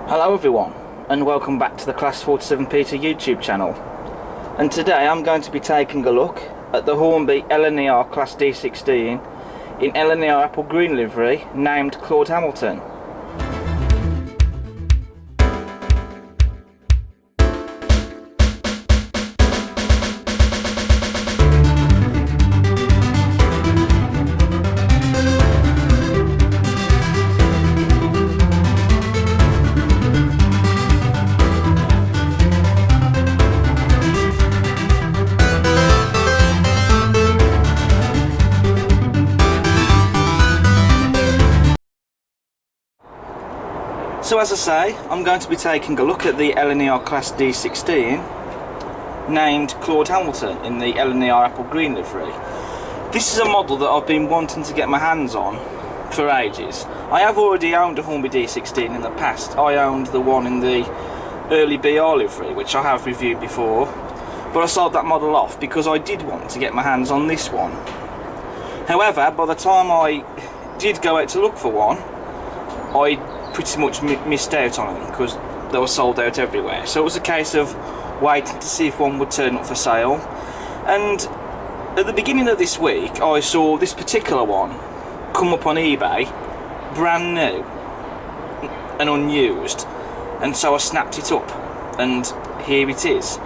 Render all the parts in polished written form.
Hello everyone, and welcome back to the Class 47 Peter YouTube channel. And today I'm going to be taking a look at the Hornby LNER Class D16 in LNER Apple Green livery named Claud Hamilton. So as I say, I'm going to be taking a look at the LNER Class D16 named Claud Hamilton in the LNER Apple Green livery. This is a model that I've been wanting to get my hands on for ages. I have already owned a Hornby D16 in the past. I owned the one in the early BR livery, which I have reviewed before, but I sold that model off because I did want to get my hands on this one. However, by the time I did go out to look for one, I pretty much missed out on them because they were sold out everywhere. So it was a case of waiting to see if one would turn up for sale. And at the beginning of this week I saw this particular one come up on eBay brand new and unused, and so I snapped it up and here it is.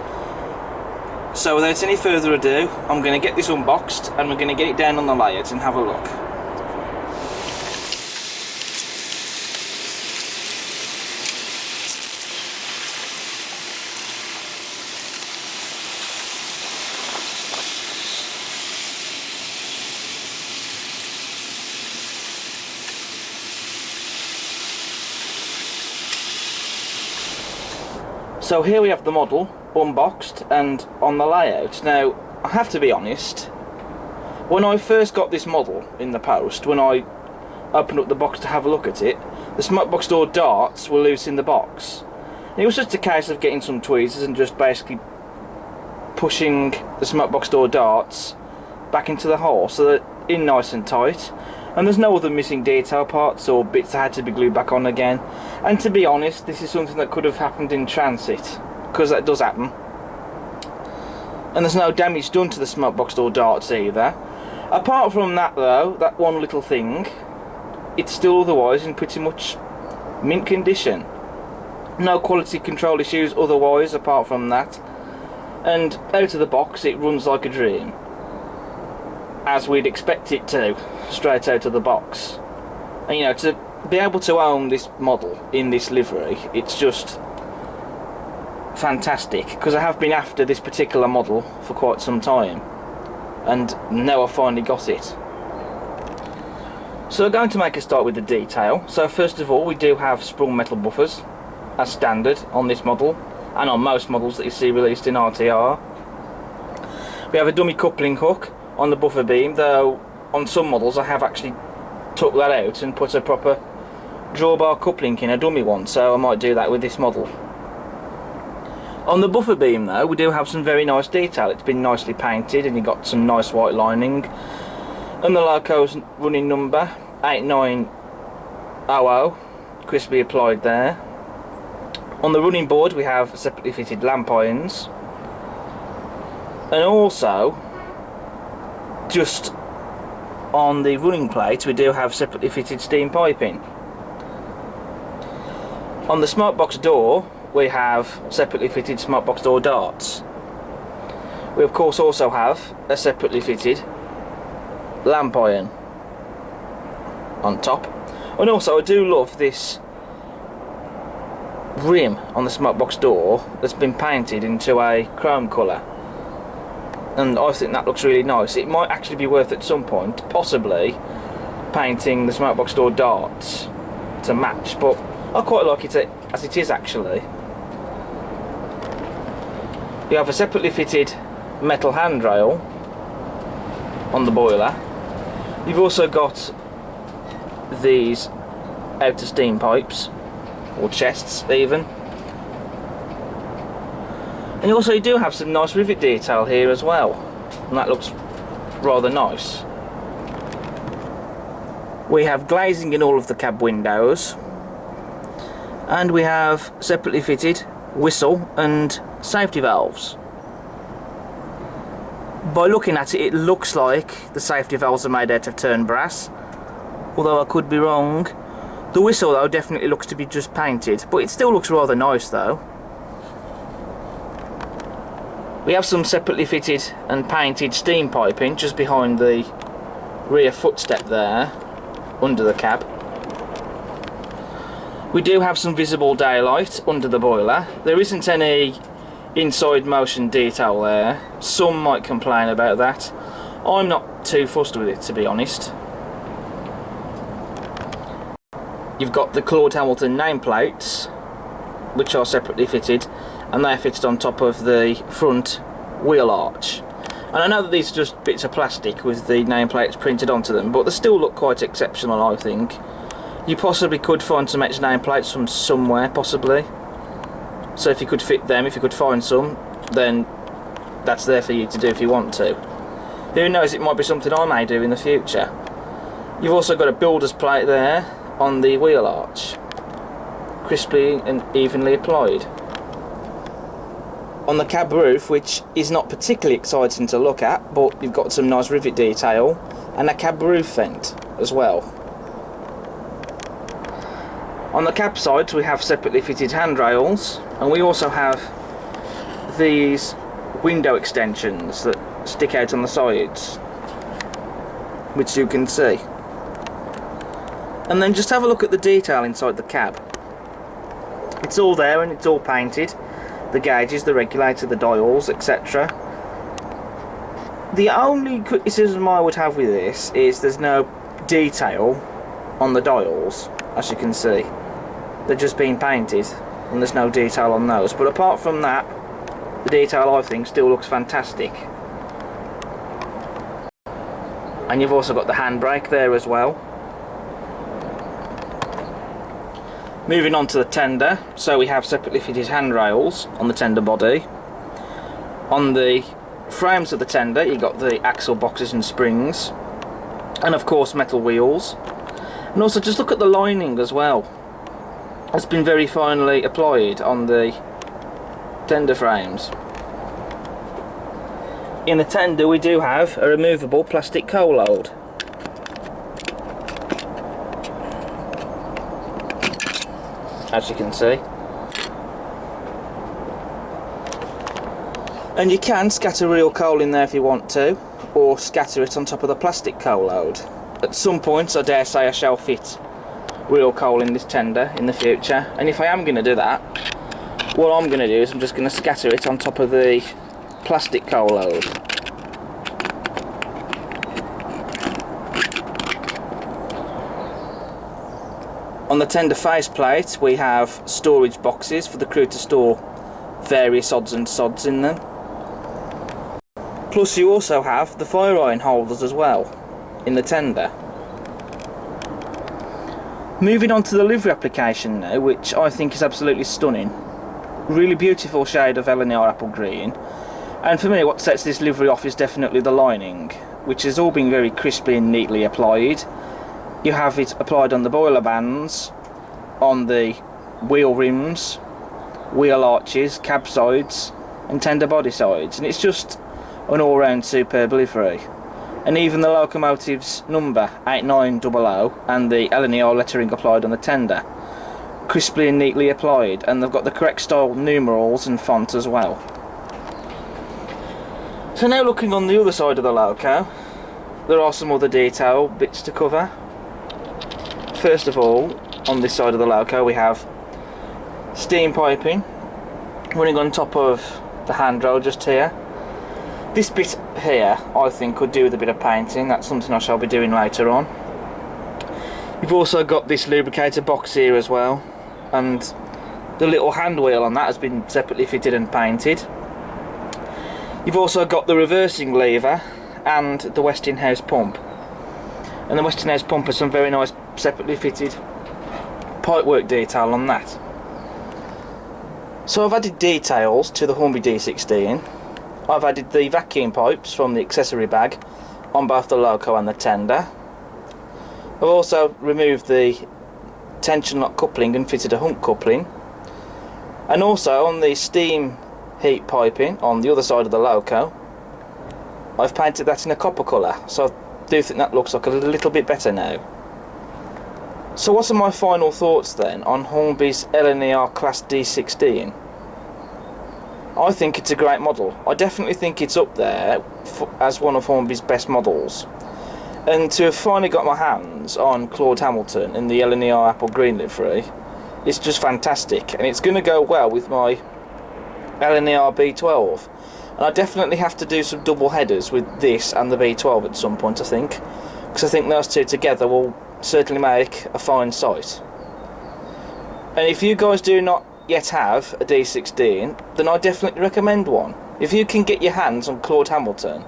So without any further ado, I'm going to get this unboxed and we're going to get it down on the layout and have a look. So here we have the model unboxed and on the layout. Now I have to be honest, when I first got this model in the post, when I opened up the box to have a look at it, the smoke box door darts were loose in the box. And it was just a case of getting some tweezers and just basically pushing the smoke box door darts back into the hole so they're in nice and tight. And there's no other missing detail parts or bits that had to be glued back on again. And to be honest, this is something that could have happened in transit, because that does happen. And there's no damage done to the smoke box door darts either. Apart from that though, that one little thing, it's still otherwise in pretty much mint condition. No quality control issues otherwise apart from that. And out of the box it runs like a dream, as we'd expect it to, straight out of the box. And you know, to be able to own this model in this livery, it's just fantastic, because I have been after this particular model for quite some time and now I finally got it. So we're going to make a start with the detail. So first of all, we do have sprung metal buffers as standard on this model and on most models that you see released in RTR. We have a dummy coupling hook on the buffer beam, though on some models I have actually took that out and put a proper drawbar coupling in, a dummy one, so I might do that with this model. On the buffer beam though, we do have some very nice detail. It's been nicely painted and you got some nice white lining, and the loco's running number 8900 crisply applied there. On the running board we have separately fitted lamp irons, and also just on the running plate we do have separately fitted steam piping. On the smoke box door we have separately fitted smoke box door darts. We of course also have a separately fitted lamp iron on top. And also I do love this rim on the smoke box door that's been painted into a chrome colour, and I think that looks really nice. It might actually be worth at some point possibly painting the smoke box door darts to match, but I quite like it as it is actually. You have a separately fitted metal handrail on the boiler. You've also got these outer steam pipes, or chests even. And you also do have some nice rivet detail here as well, and that looks rather nice. We have glazing in all of the cab windows, And we have separately fitted whistle and safety valves. By looking at it, it looks like the safety valves are made out of turned brass, although I could be wrong. The whistle though definitely looks to be just painted, but it still looks rather nice though. We have some separately fitted and painted steam piping just behind the rear footstep there, under the cab. We do have some visible daylight under the boiler. There isn't any inside motion detail there. Some might complain about that. I'm not too fussed with it, to be honest. You've got the Claud Hamilton nameplates, which are separately fitted, and they're fitted on top of the front wheel arch. And I know that these are just bits of plastic with the nameplates printed onto them, but they still look quite exceptional, I think. You possibly could find some extra nameplates from somewhere, possibly. So if you could fit them, if you could find some, then that's there for you to do if you want to. Who knows, it might be something I may do in the future. You've also got a builder's plate there on the wheel arch, crisply and evenly applied. On the cab roof, which is not particularly exciting to look at, but you've got some nice rivet detail, and a cab roof vent as well. On the cab sides we have separately fitted handrails, and we also have these window extensions that stick out on the sides, which you can see. And then just have a look at the detail inside the cab. It's all there and it's all painted. The gauges, the regulator, the dials, etc. The only criticism I would have with this is there's no detail on the dials, as you can see. They're just being painted and there's no detail on those. But apart from that, the detail I think still looks fantastic. And you've also got the handbrake there as well. Moving on to the tender, so we have separately fitted handrails on the tender body. On the frames of the tender you got the axle boxes and springs, and of course metal wheels. And also just look at the lining as well. It's been very finely applied on the tender frames. In the tender we do have a removable plastic coal load. As you can see. And you can scatter real coal in there if you want to, or scatter it on top of the plastic coal load. At some point I dare say I shall fit real coal in this tender in the future, and if I am going to do that, what I'm going to do is I'm just going to scatter it on top of the plastic coal load. On the tender faceplate we have storage boxes for the crew to store various odds and sods in them. Plus you also have the fire iron holders as well in the tender. Moving on to the livery application now, which I think is absolutely stunning. Really beautiful shade of LNER Apple Green. And for me what sets this livery off is definitely the lining, which has all been very crisply and neatly applied. You have it applied on the boiler bands, on the wheel rims, wheel arches, cab sides and tender body sides, and it's just an all-round superb livery. And even the locomotive's number 8900 and the LNER lettering applied on the tender, crisply and neatly applied, and they've got the correct style numerals and font as well. So now looking on the other side of the loco, there are some other detail bits to cover. First of all, on this side of the loco we have steam piping running on top of the handrail just here. This bit here I think could do with a bit of painting. That's something I shall be doing later on. You've also got this lubricator box here as well, and the little hand wheel on that has been separately fitted and painted. You've also got the reversing lever and the Westinghouse pump. And the Westinghouse pump has some very nice separately fitted pipework detail on that. So I've added details to the Hornby D16. I've added the vacuum pipes from the accessory bag on both the loco and the tender. I've also removed the tension lock coupling and fitted a hump coupling. And also on the steam heat piping on the other side of the loco, I've painted that in a copper colour, so I do think that looks like a little bit better now. So what are my final thoughts then on Hornby's LNER Class D16? I think it's a great model. I definitely think it's up there as one of Hornby's best models. And to have finally got my hands on Claud Hamilton in the LNER Apple Green livery, it's just fantastic, and it's going to go well with my LNER B12. And I definitely have to do some double headers with this and the B12 at some point, I think, because I think those two together will certainly make a fine sight. And if you guys do not yet have a D16, then I definitely recommend one. If you can get your hands on Claud Hamilton,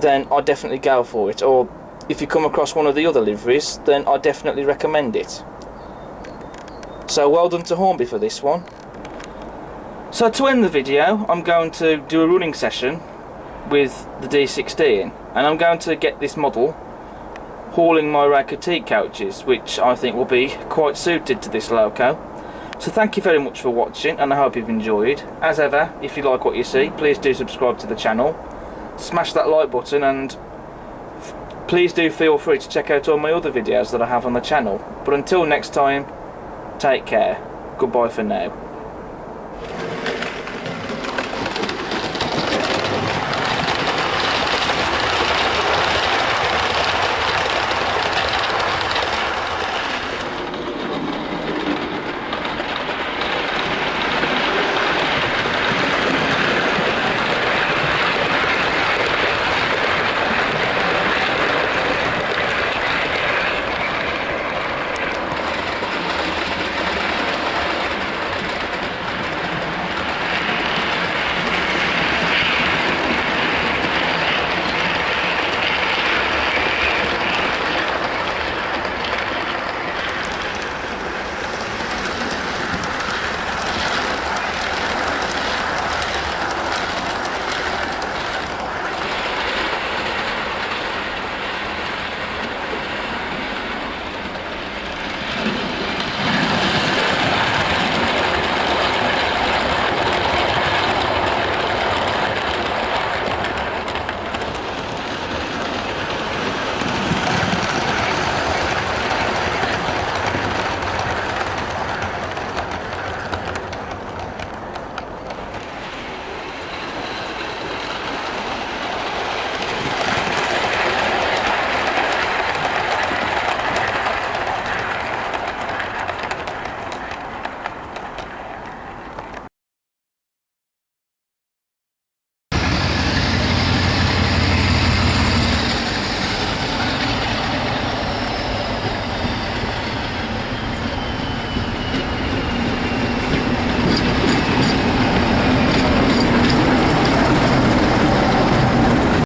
then I definitely go for it. Or if you come across one of the other liveries, then I definitely recommend it. So well done to Hornby for this one. So to end the video, I'm going to do a running session with the D16, and I'm going to get this model hauling my rack of teak couches, which I think will be quite suited to this loco. So thank you very much for watching, and I hope you've enjoyed. As ever, if you like what you see, please do subscribe to the channel, smash that like button, and please do feel free to check out all my other videos that I have on the channel. But until next time, take care. Goodbye for now.